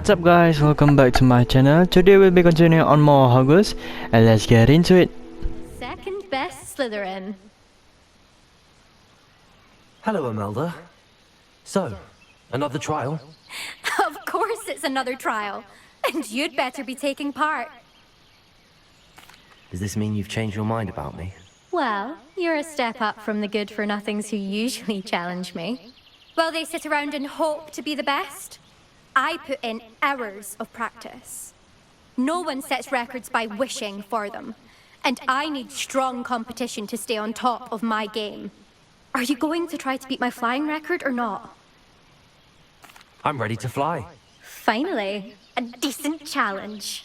What's up guys, welcome back to my channel. Today we'll be continuing on more Hogwarts and let's get into it. Second best Slytherin. Hello, Imelda. So, another trial? Of course it's another trial. And you'd better be taking part. Does this mean you've changed your mind about me? Well, you're a step up from the good-for-nothings who usually challenge me. While they sit around and hope to be the best, I put in hours of practice. No one sets records by wishing for them. And I need strong competition to stay on top of my game. Are you going to try to beat my flying record or not? I'm ready to fly. Finally, a decent challenge.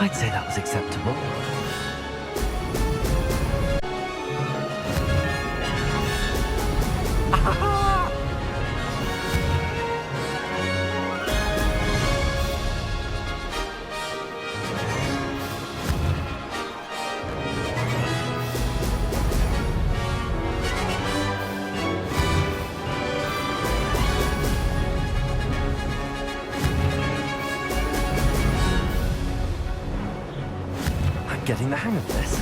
I'd say that was acceptable. Getting the hang of this.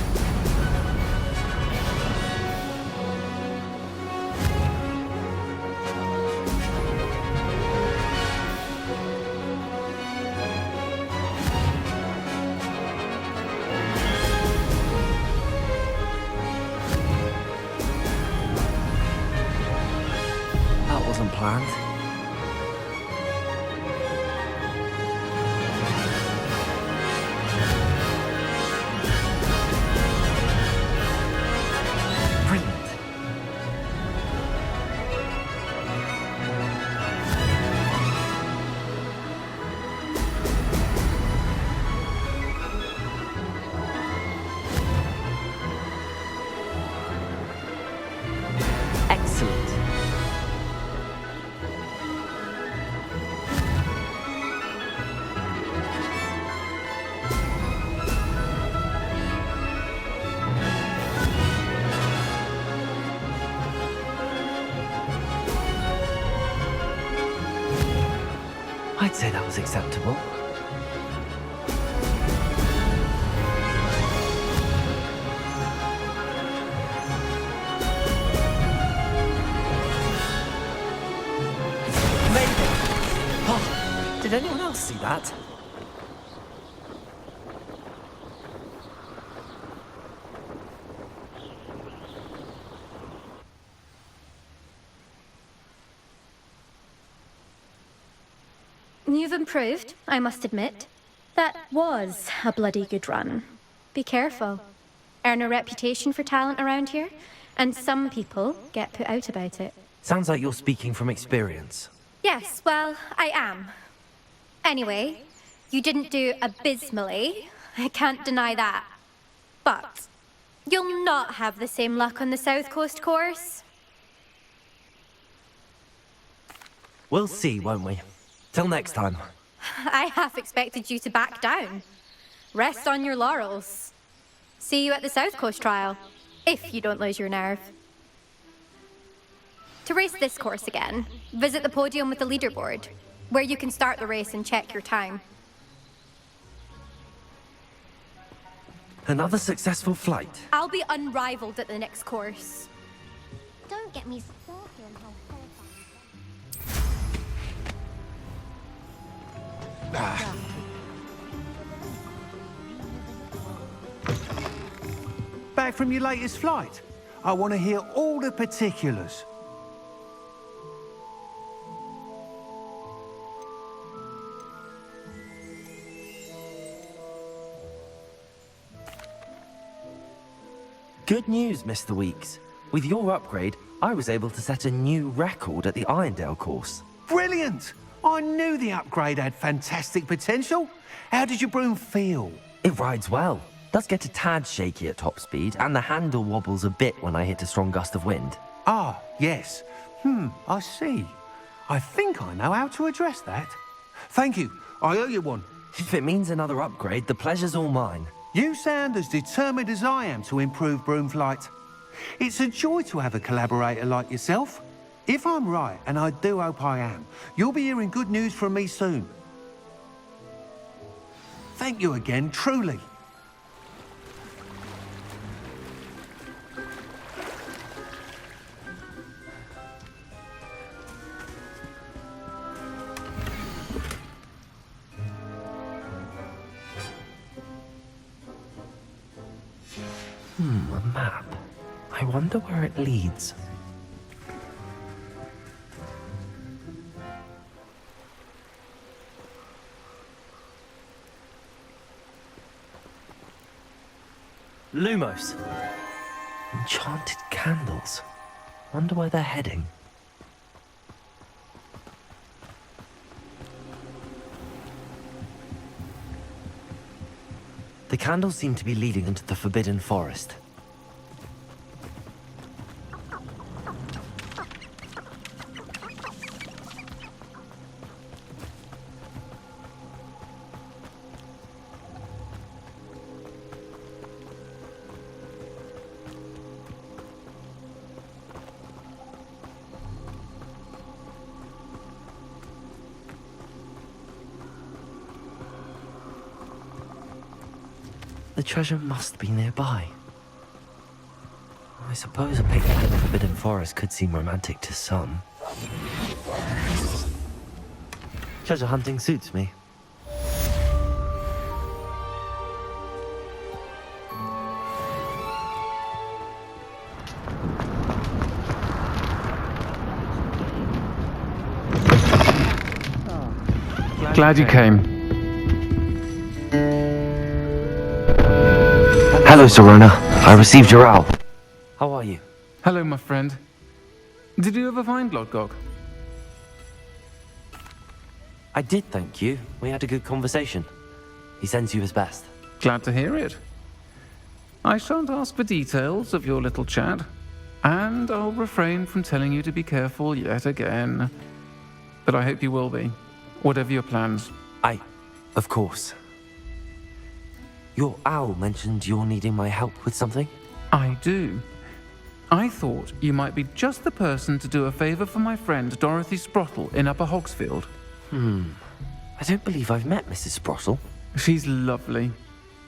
That wasn't planned. Excellent. I'd say that was acceptable. Did anyone else see that? You've improved, I must admit. That was a bloody good run. Be careful. Earn a reputation for talent around here, and some people get put out about it. Sounds like you're speaking from experience. Yes, well, I am. Anyway, you didn't do abysmally. I can't deny that. But you'll not have the same luck on the South Coast course. We'll see, won't we? Till next time. I half expected you to back down. Rest on your laurels. See you at the South Coast trial, if you don't lose your nerve. To race this course again, visit the podium with the leaderboard, where you can start the race and check your time. Another successful flight. I'll be unrivaled at the next course. Don't get me started on how Back from your latest flight? I want to hear all the particulars. Good news, Mr. Weeks. With your upgrade, I was able to set a new record at the Irondale course. Brilliant! I knew the upgrade had fantastic potential. How did your broom feel? It rides well. Does get a tad shaky at top speed, and the handle wobbles a bit when I hit a strong gust of wind. Ah, yes. I see. I think I know how to address that. Thank you. I owe you one. If it means another upgrade, the pleasure's all mine. You sound as determined as I am to improve broom flight. It's a joy to have a collaborator like yourself. If I'm right, and I do hope I am, you'll be hearing good news from me soon. Thank you again, truly. A map. I wonder where it leads. Lumos. Enchanted candles. Wonder where they're heading. The candles seem to be leading into the Forbidden Forest. The treasure must be nearby. I suppose a picnic in the Forbidden Forest could seem romantic to some. Treasure hunting suits me. Glad you came. Hello, Serona. I received your owl. How are you? Hello, my friend. Did you ever find Lodgok? I did, thank you. We had a good conversation. He sends you his best. Glad to hear it. I shan't ask for details of your little chat, and I'll refrain from telling you to be careful yet again. But I hope you will be, whatever your plans. Of course. Your owl mentioned you're needing my help with something? I do. I thought you might be just the person to do a favor for my friend Dorothy Sprottle in Upper Hogsfield. I don't believe I've met Mrs. Sprottle. She's lovely.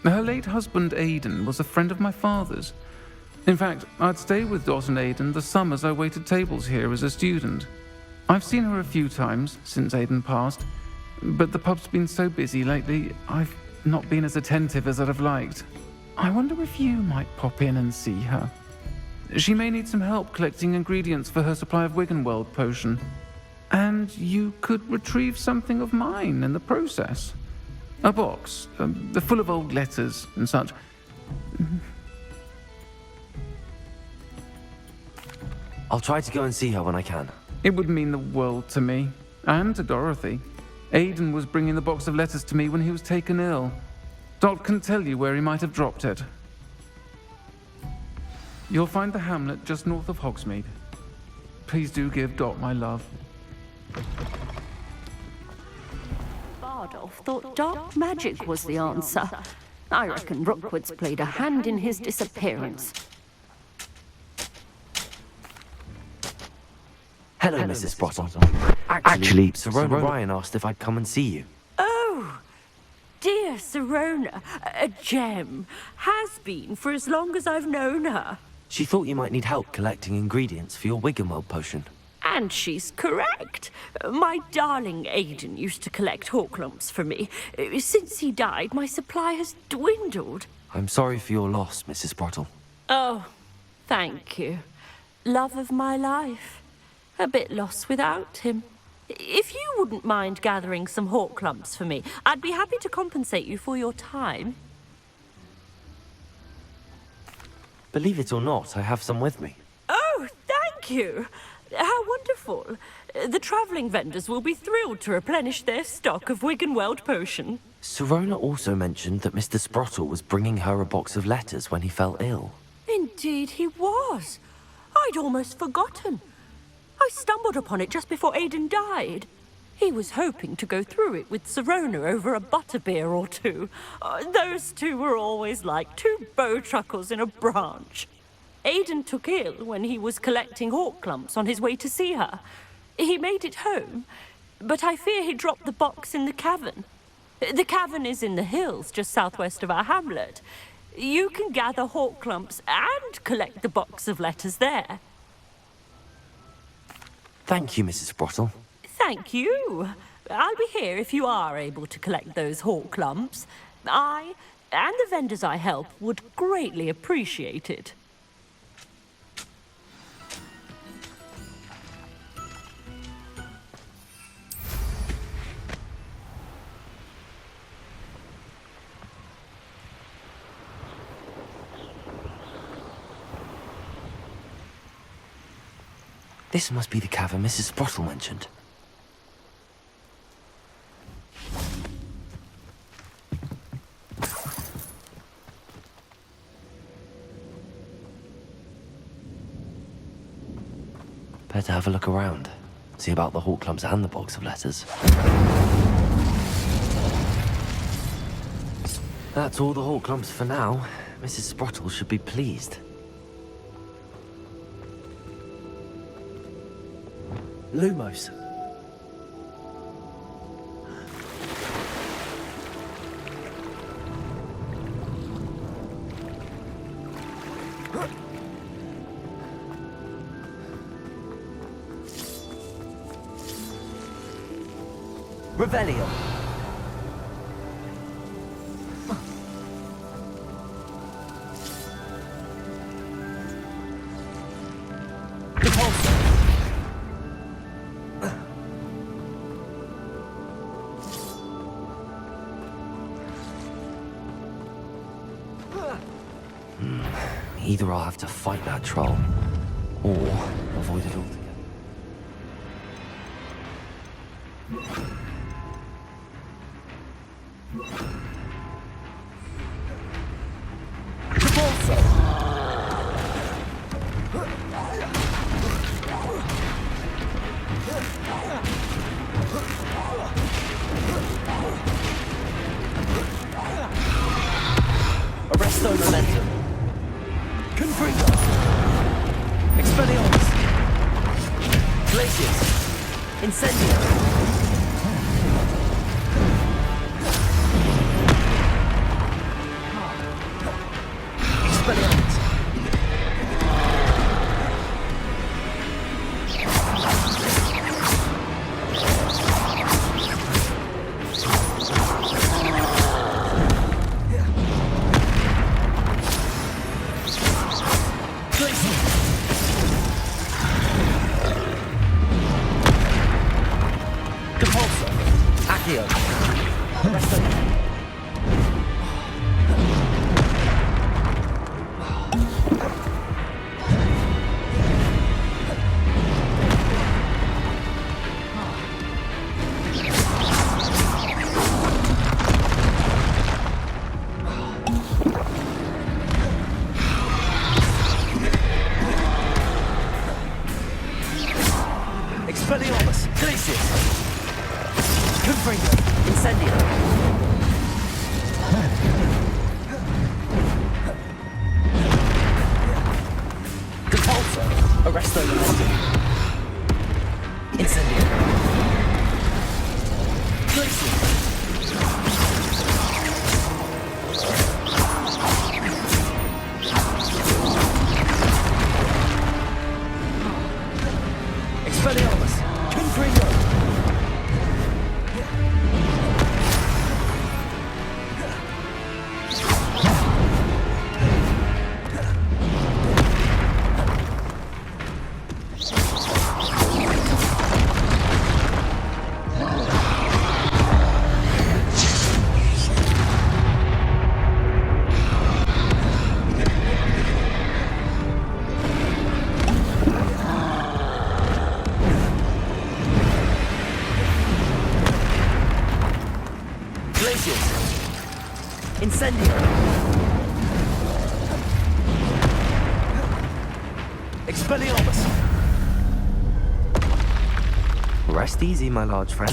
Her late husband Aidan was a friend of my father's. In fact, I'd stay with Dot and Aidan the summers I waited tables here as a student. I've seen her a few times since Aidan passed, but the pub's been so busy lately, I've not been as attentive as I'd have liked. I wonder if you might pop in and see her. She may need some help collecting ingredients for her supply of Wiggenweld potion. And you could retrieve something of mine in the process. A box, full of old letters and such. I'll try to go and see her when I can. It would mean the world to me, and to Dorothy. Aidan was bringing the box of letters to me when he was taken ill. Dot can tell you where he might have dropped it. You'll find the hamlet just north of Hogsmeade. Please do give Dot my love. Bardolph thought dark magic was the answer. I reckon Rookwood's played a hand in his disappearance. Hello, Mrs. Sprottle. Actually, Serona Ryan asked if I'd come and see you. Oh, dear Serona, a gem. Has been for as long as I've known her. She thought you might need help collecting ingredients for your Wiggenweld potion. And she's correct. My darling Aidan used to collect hawklumps for me. Since he died, my supply has dwindled. I'm sorry for your loss, Mrs. Sprottle. Oh, thank you. Love of my life. A bit lost without him. If you wouldn't mind gathering some hawklumps for me, I'd be happy to compensate you for your time. Believe it or not, I have some with me. Oh, thank you. How wonderful. The travelling vendors will be thrilled to replenish their stock of Wiggenweld potion. Serona also mentioned that Mr. Sprottle was bringing her a box of letters when he fell ill. Indeed he was. I'd almost forgotten. I stumbled upon it just before Aidan died. He was hoping to go through it with Serona over a butterbeer or two. Those two were always like two bowtruckles in a branch. Aidan took ill when he was collecting hawk clumps on his way to see her. He made it home, but I fear he dropped the box in the cavern. The cavern is in the hills just southwest of our hamlet. You can gather hawk clumps and collect the box of letters there. Thank you, Mrs. Sprottle. Thank you. I'll be here if you are able to collect those hawk clumps. I, and the vendors I help, would greatly appreciate it. This must be the cavern Mrs. Sprottle mentioned. Better have a look around. See about the hawk clumps and the box of letters. That's all the hawk clumps for now. Mrs. Sprottle should be pleased. Lumos. Revelio. Either I'll have to fight that troll, or avoid it altogether. Arresto momentum. Confringo. Expelliarmus. Glacius. Incendio. Expelliarmus. Expelliarmus. Glacius. Confringo. Incendio. Compulso. Arresto momentum. Incendio. Glacius. Expelliarmus. Confringo. Incendio. Expelliarmus. Rest easy, my large friend.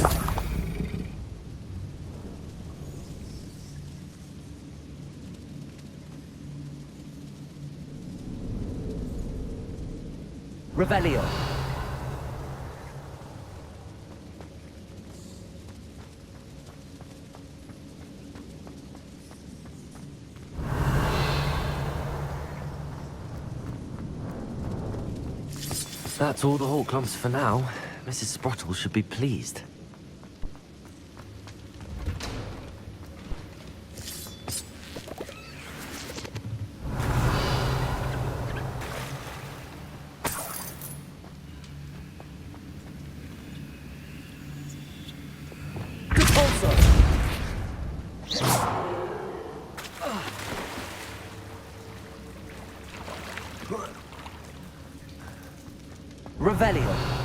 Revelio. That's all the Hawklumps for now. Mrs. Sprottle should be pleased. Revelio.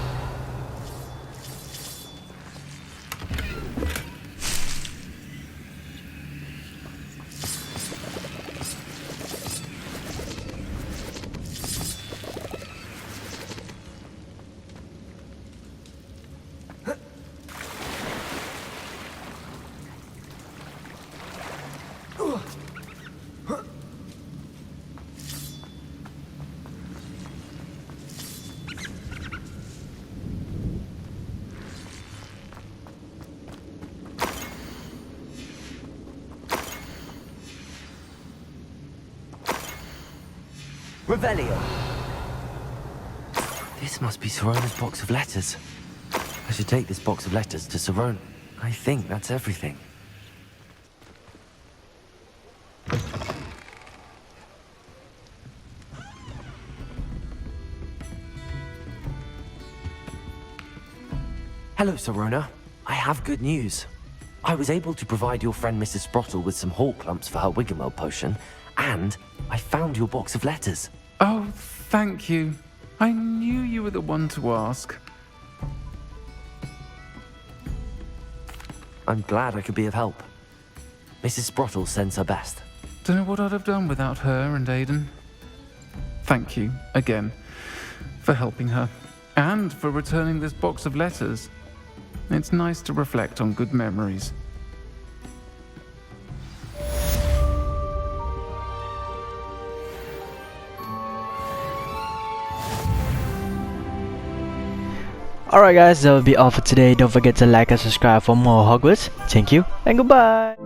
Revelio. This must be Serona's box of letters. I should take this box of letters to Serona. I think that's everything. Hello, Serona. I have good news. I was able to provide your friend Mrs. Sprottle with some Hawklumps for her Wiggenweld potion, and I found your box of letters. Oh, thank you. I knew you were the one to ask. I'm glad I could be of help. Mrs. Sprottle sends her best. Don't know what I'd have done without her and Aidan. Thank you, again, for helping her, and for returning this box of letters. It's nice to reflect on good memories. Alright guys, that will be all for today. Don't forget to like and subscribe for more Hogwarts. Thank you and goodbye.